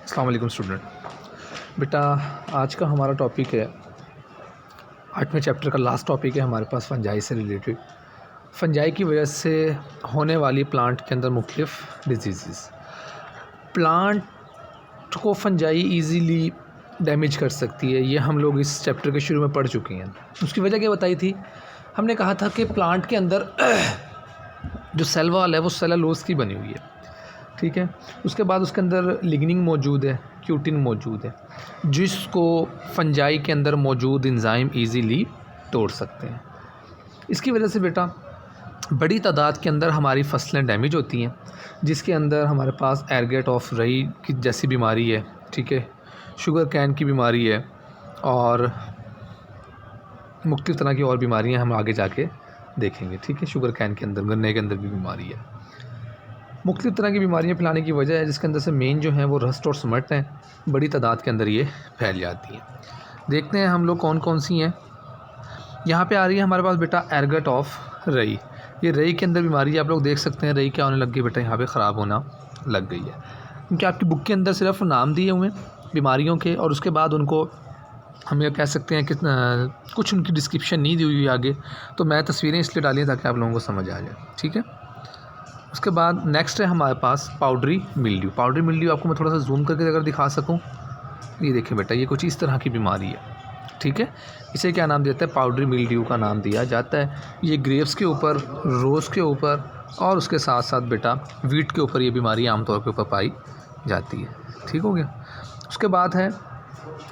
अस्सलाम वालेकुम स्टूडेंट। बेटा आज का हमारा टॉपिक है 8वें चैप्टर का लास्ट टॉपिक है हमारे पास फंजाई से रिलेटेड। फंजाई की वजह से होने वाली प्लांट के अंदर मुख्तलिफ डिजीज़। प्लांट को फंजाई इजीली डैमेज कर सकती है, ये हम लोग इस चैप्टर के शुरू में पढ़ चुके हैं। उसकी वजह क्या बताई थी? हमने कहा था कि प्लांट के अंदर जो सेल वॉल है वो सेलुलोज की बनी हुई है, ठीक है। उसके बाद उसके अंदर लिग्निन मौजूद है, क्यूटिन मौजूद है, जिसको फंजाई के अंदर मौजूद एंजाइम इजीली तोड़ सकते हैं। इसकी वजह से बेटा बड़ी तादाद के अंदर हमारी फसलें डैमेज होती हैं, जिसके अंदर हमारे पास एरगेट ऑफ रई की जैसी बीमारी है, ठीक है, शुगर कैन की बीमारी है और मुख्तलिफ़ तरह की और बीमारियां हम आगे जाके देखेंगे, ठीक है। शुगर कैन के अंदर, गन्ने के अंदर भी बीमारी है। मुख्तलिफ़ तरह की बीमारियाँ फैलाने की वजह है, जिसके अंदर से मेन जो हैं वो रस्ट और स्मट हैं। बड़ी तादाद के अंदर ये फैल जाती हैं। देखते हैं हम लोग कौन कौन सी हैं। यहाँ पे आ रही है हमारे पास बेटा एरगट ऑफ रई। ये रई के अंदर बीमारी है, आप लोग देख सकते हैं रई क्या होने लग गई बेटा, यहाँ पे ख़राब होना लग गई है, क्योंकि आपकी बुक के अंदर सिर्फ नाम दिए हुए हैं बीमारियों के, और उसके बाद उनको हम ये कह सकते हैं कि कुछ उनकी डिस्क्रिप्शन नहीं दी हुई आगे, तो मैं तस्वीरें इसलिए डाली हैं ताकि आप लोगों को समझ आ जाए, ठीक है। उसके बाद नेक्स्ट है हमारे पास पाउडरी मिल्ड्यू। पाउडरी मिल्ड्यू आपको मैं थोड़ा सा जूम करके अगर दिखा सकूं, ये देखिए बेटा, ये कुछ इस तरह की बीमारी है, ठीक है। इसे क्या नाम देता है? पाउडरी मिल्ड्यू का नाम दिया जाता है। ये ग्रेप्स के ऊपर, रोज़ के ऊपर और उसके साथ साथ बेटा वीट के ऊपर ये बीमारी आमतौर के ऊपर पाई जाती है, ठीक हो गया। उसके बाद है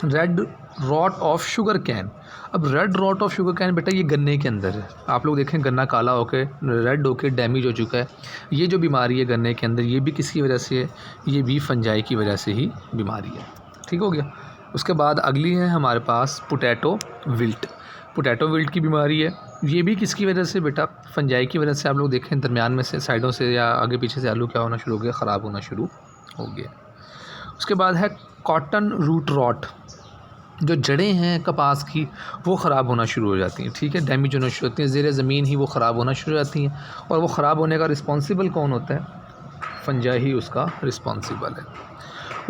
red rot of sugar cane. अब red rot of sugar cane बेटा ये गन्ने के अंदर है। आप लोग देखें गन्ना काला होकर रेड होकर डैमेज हो चुका है। ये जो बीमारी है गन्ने के अंदर, ये भी किसकी वजह से है? ये भी फंजाई की वजह से ही बीमारी है, ठीक हो गया। उसके बाद अगली है हमारे पास पोटैटो विल्ट। पोटैटो विल्ट की बीमारी है, ये भी किसकी वजह से बेटा? फंजाई की वजह से। आप लोग देखें दरमियान में से, साइडों से या आगे पीछे से आलू क्या होना शुरू हो गया? ख़राब होना शुरू हो गया। उसके बाद है कॉटन रूट रॉट। जो जड़ें हैं कपास की वो ख़राब होना शुरू हो जाती हैं, ठीक है, डैमेज होना शुरू होती हैं, ज़ेरे ज़मीन ही वो ख़राब होना शुरू हो जाती हैं। और वो ख़राब होने का रिस्पॉन्सिबल कौन होता है? फंजाई ही उसका रिस्पॉन्सिबल है।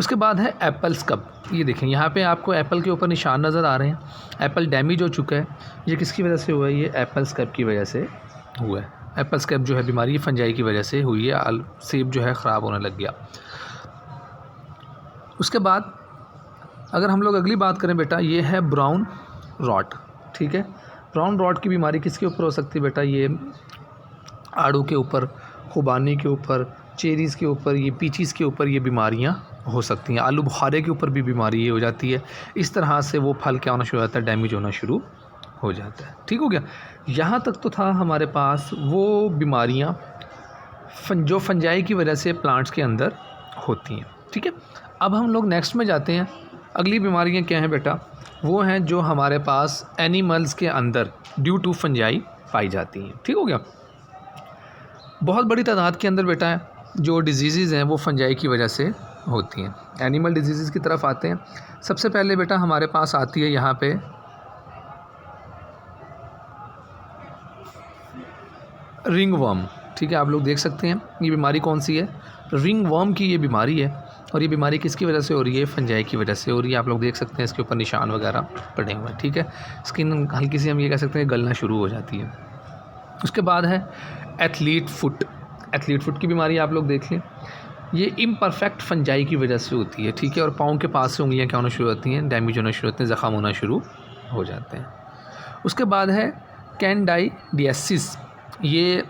उसके बाद है एप्पल स्कब। ये देखें यहाँ पे आपको एप्पल के ऊपर निशान नज़र आ रहे हैं। एप्पल डैमेज हो चुका है। ये किसकी वजह से हुआ है? ये एप्पल स्कब की वजह से हुआ है। एप्पल स्कब जो है बीमारी फंजाई की वजह से हुई है। सेब जो है ख़राब होने लग गया। उसके बाद अगर हम लोग अगली बात करें बेटा, ये है ब्राउन रॉट, ठीक है। ब्राउन रॉट की बीमारी किसके ऊपर हो सकती है बेटा? ये आड़ू के ऊपर, खुबानी के ऊपर, चेरीज़ के ऊपर, ये पीचीज़ के ऊपर ये बीमारियां हो सकती हैं। आलू बुखारे के ऊपर भी बीमारी ये हो जाती है। इस तरह से वो फल क्या होना शुरू हो जाता है? डैमेज होना शुरू हो जाता है, ठीक हो गया। यहाँ तक तो था हमारे पास वो बीमारियाँ जो फंजाई की वजह से प्लांट्स के अंदर होती हैं, ठीक है। अब हम लोग नेक्स्ट में जाते हैं। अगली बीमारियां क्या हैं बेटा? वो हैं जो हमारे पास एनिमल्स के अंदर ड्यू टू फंजाई पाई जाती हैं, ठीक हो गया। बहुत बड़ी तादाद के अंदर बेटा जो डिजीज़ हैं वो फंजाई की वजह से होती हैं। एनिमल डिजीज़ की तरफ आते हैं। सबसे पहले बेटा हमारे पास आती है यहाँ पे रिंग वर्म, ठीक है। आप लोग देख सकते हैं ये बीमारी कौन सी है? रिंग वर्म की ये बीमारी है। और ये बीमारी किसकी वजह से हो रही है? फंजाई की वजह से हो रही है। आप लोग देख सकते हैं इसके ऊपर निशान वगैरह पड़े हुए हैं, ठीक है। स्किन हल्की सी हम ये कह सकते हैं गलना शुरू हो जाती है। उसके बाद है एथलीट फुट। एथलीट फुट की बीमारी आप लोग देख लें, ये इम्परफेक्ट फंजाई की वजह से होती है, ठीक है। और पाँव के पास से उंगलियाँ क्या होना शुरू होती हैं? डैमेज होना शुरू होते हैं, ज़ख़म होना शुरू हो जाते हैं। उसके बाद है कैंडाइडियासिस। ये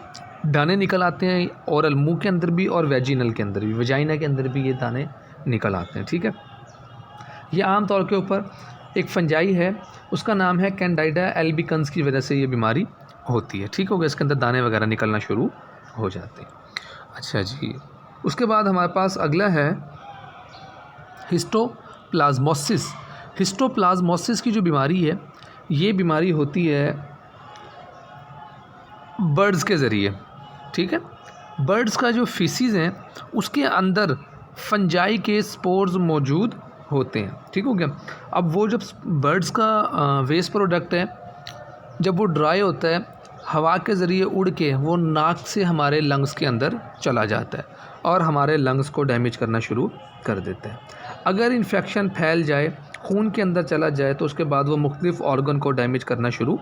दाने निकल आते हैं ओरल, मुंह के अंदर भी और वेजिनल के अंदर भी, वजाइना के अंदर भी ये दाने निकल आते हैं, ठीक है। ये आम तौर के ऊपर एक फंजाई है, उसका नाम है कैंडाइडा एल्बिकन्स की वजह से ये बीमारी होती है, ठीक हो गया। इसके अंदर दाने वगैरह निकलना शुरू हो जाते हैं। अच्छा जी, उसके बाद हमारे पास अगला है हिस्टोप्लाज्मोसिस। हिस्टोप्लाज्मोसिस की जो बीमारी है, ये बीमारी होती है बर्ड्स के ज़रिए, ठीक है। बर्ड्स का जो फीसिस हैं उसके अंदर फंजाई के स्पोर्स मौजूद होते हैं, ठीक हो गया। अब वो जब बर्ड्स का वेस्ट प्रोडक्ट है, जब वो ड्राई होता है हवा के ज़रिए उड़ के वो नाक से हमारे लंग्स के अंदर चला जाता है और हमारे लंग्स को डैमेज करना शुरू कर देता है। अगर इन्फेक्शन फैल जाए, खून के अंदर चला जाए, तो उसके बाद वो मुख्तलिफ़ ऑर्गन को डैमेज करना शुरू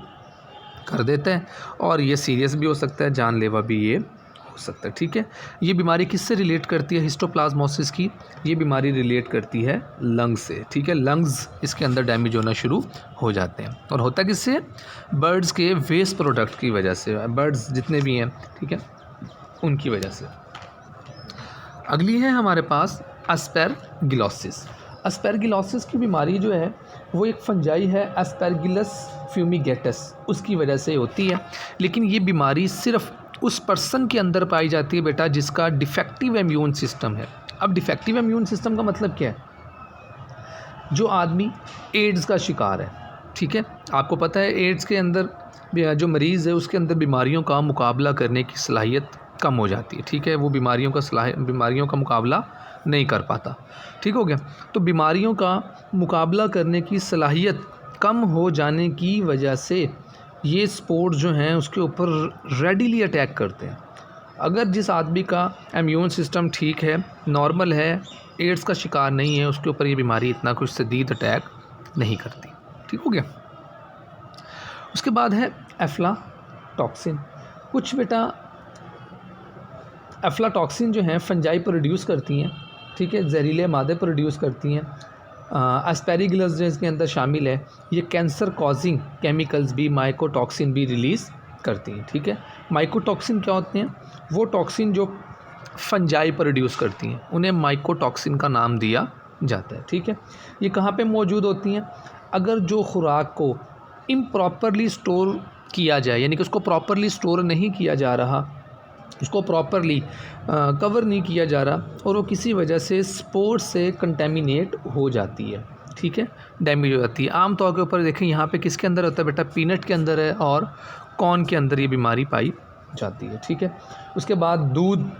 कर देता है और ये सीरियस भी हो सकता है, जानलेवा भी ये हो सकता है। ठीक है, ये बीमारी किससे रिलेट करती है? हिस्टोप्लाज्मोसिस की ये बीमारी रिलेट करती है लंग्स से। ठीक है, लंग्स इसके अंदर डैमेज होना शुरू हो जाते हैं और होता किससे? बर्ड्स के वेस्ट प्रोडक्ट की वजह से, बर्ड्स जितने भी हैं, ठीक है, उनकी वजह से। अगली है हमारे पास एस्पेरगिलोसिस। एस्पेरगिलोसिस की बीमारी जो है वो एक फंजाई है, एस्पेरगिलस फ्यूमिगेटस, उसकी वजह से होती है। लेकिन ये बीमारी सिर्फ उस पर्सन के अंदर पाई जाती है बेटा जिसका डिफेक्टिव इम्यून सिस्टम है। अब डिफेक्टिव इम्यून सिस्टम का मतलब क्या है? जो आदमी एड्स का शिकार है, ठीक है, आपको पता है एड्स के अंदर जो मरीज़ है उसके अंदर बीमारियों का मुकाबला करने की सलाहियत कम हो जाती है। ठीक है, वो बीमारियों का मुकाबला नहीं कर पाता। ठीक हो गया, तो बीमारियों का मुकाबला करने की सलाहियत कम हो जाने की वजह से ये स्पोर्स जो हैं उसके ऊपर रेडिली अटैक करते हैं। अगर जिस आदमी का इम्यून सिस्टम ठीक है, नॉर्मल है, एड्स का शिकार नहीं है, उसके ऊपर ये बीमारी इतना कुछ शदीद अटैक नहीं करती। ठीक हो गया। उसके बाद है एफ्लाटॉक्सिन। कुछ बेटा एफ्लाटॉक्सिन जो हैं फंजाई प्रोड्यूस करती हैं, ठीक है, जहरीले मादे प्रोड्यूस करती हैं। एस्पेरगिलस जो इसके अंदर शामिल है, ये कैंसर कॉजिंग केमिकल्स भी, माइकोटॉक्सिन भी रिलीज़ करती हैं। ठीक है, माइकोटॉक्सिन क्या होते हैं? वो टॉक्सिन जो फंजाई प्रोड्यूस करती हैं उन्हें माइकोटॉक्सिन का नाम दिया जाता है। ठीक है, ये कहाँ पे मौजूद होती हैं? अगर जो खुराक को इम्प्रॉपरली स्टोर किया जाए, यानी कि उसको प्रॉपरली स्टोर नहीं किया जा रहा, उसको प्रॉपरली कवर नहीं किया जा रहा और वो किसी वजह से स्पोर से कंटेमिनेट हो जाती है, ठीक है, डैमेज हो जाती है। आम तौर के ऊपर देखें यहाँ पे किसके अंदर होता है बेटा? पीनट के अंदर है और कॉर्न के अंदर ये बीमारी पाई जाती है। ठीक है, उसके बाद दूध,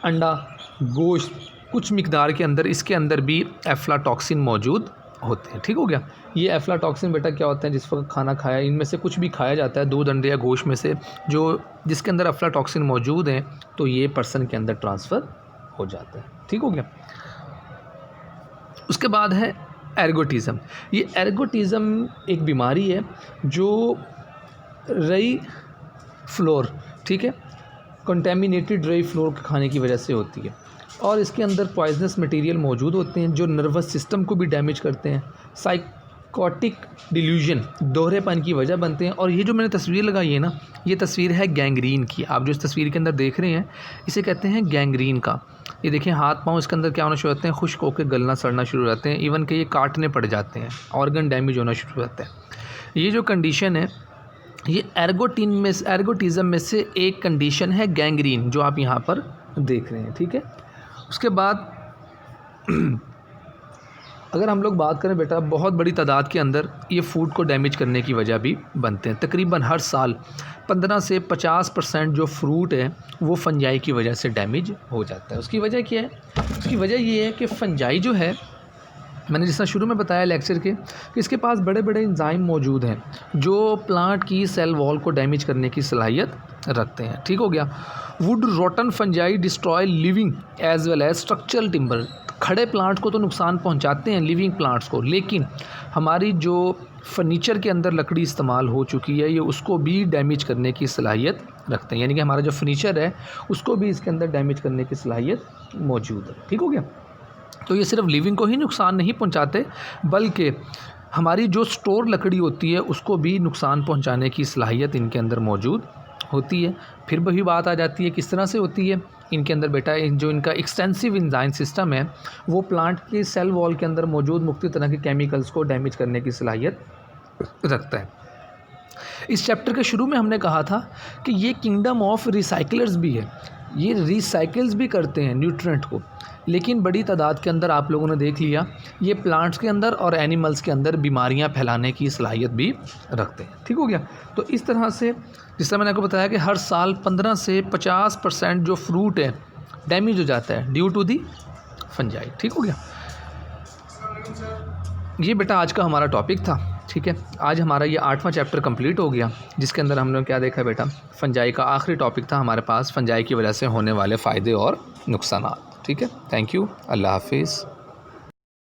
अंडा, गोश्त, कुछ मिकदार के अंदर इसके अंदर भी एफ्लाटॉक्सिन मौजूद होते हैं। ठीक हो गया। ये एफ्लाटॉक्सिन बेटा क्या होते हैं? जिस वक्त खाना खाया, इनमें से कुछ भी खाया जाता है, दूध, अंडे या गोश्त में से जो जिसके अंदर एफ्लाटॉक्सिन मौजूद हैं, तो ये पर्सन के अंदर ट्रांसफ़र हो जाता है। ठीक हो गया। उसके बाद है एर्गोटिज़म। ये एर्गोटिज़म एक बीमारी है जो रई फ्लोर, ठीक है, कंटेमिनेटेड रई फ्लोर खाने की वजह से होती है और इसके अंदर पॉइजनस मटेरियल मौजूद होते हैं जो नर्वस सिस्टम को भी डैमेज करते हैं, साइकोटिक डिल्यूजन, दोहरेपन की वजह बनते हैं। और ये जो मैंने तस्वीर लगाई है ना, ये तस्वीर है गैंग्रीन की। आप जो इस तस्वीर के अंदर देख रहे हैं इसे कहते हैं गैंग्रीन का। ये देखिए हाथ पाँव इसके अंदर क्या होना शुरू होते हैं? खुश्क होकर गलना सड़ना शुरू हो जाते हैं, इवन कि ये काटने पड़ जाते हैं, ऑर्गन डैमेज होना शुरू हो जाता है। ये जो कंडीशन है ये एर्गोटिज़म में से एक कंडीशन है, गैंग्रीन, जो आप यहाँ पर देख रहे हैं। ठीक है, उसके बाद अगर हम लोग बात करें बेटा, बहुत बड़ी तादाद के अंदर ये फूड को डैमेज करने की वजह भी बनते हैं। तकरीबन हर साल 15 से 50% जो फ्रूट है वो फंजाई की वजह से डैमेज हो जाता है। उसकी वजह क्या है? उसकी वजह ये है कि फंजाई जो है, मैंने जिस तरह शुरू में बताया लेक्चर के, कि इसके पास बड़े बड़े एंजाइम मौजूद हैं जो प्लांट की सेल वॉल को डैमेज करने की सलाहियत रखते हैं। ठीक हो गया। Wood rotten fungi destroy living as well as structural timber. खड़े प्लांट को तो नुकसान पहुंचाते हैं, लिविंग प्लांट्स को, लेकिन हमारी जो फर्नीचर के अंदर लकड़ी इस्तेमाल हो चुकी है ये उसको भी डैमेज करने की सलाहियत रखते हैं, यानी कि हमारा जो फर्नीचर है उसको भी इसके अंदर डैमेज करने की सलाहियत मौजूद है। ठीक हो गया। तो ये सिर्फ लिविंग को ही नुकसान नहीं पहुंचाते बल्कि हमारी जो स्टोर लकड़ी होती है उसको भी नुकसान पहुंचाने की सलाहियत इनके अंदर मौजूद होती है। फिर वही बात आ जाती है किस तरह से होती है इनके अंदर बेटा? जो इनका एक्सटेंसिव एंजाइम सिस्टम है वो प्लांट के सेल वॉल के अंदर मौजूद मुख्तलिफ तरह के केमिकल्स को डैमेज करने की सलाहियत रखता है। इस चैप्टर के शुरू में हमने कहा था कि ये किंगडम ऑफ रिसाइकलर्स भी है, ये रिसाइकल्स भी करते हैं न्यूट्रिएंट को, लेकिन बड़ी तादाद के अंदर आप लोगों ने देख लिया ये प्लांट्स के अंदर और एनिमल्स के अंदर बीमारियां फैलाने की सलाहियत भी रखते हैं। ठीक हो गया। तो इस तरह से जिस तरह मैंने आपको बताया कि हर साल 15 से 50% जो फ्रूट है डैमेज हो जाता है ड्यू टू दी फंजाई। ठीक हो गया। ये बेटा आज का हमारा टॉपिक था। ठीक है, आज हमारा ये 8वां चैप्टर कंप्लीट हो गया, जिसके अंदर हमने क्या देखा बेटा, फंजाई का आखिरी टॉपिक था हमारे पास, फंजाई की वजह से होने वाले फ़ायदे और नुकसानात। ठीक है, थैंक यू, अल्लाह हाफिज़।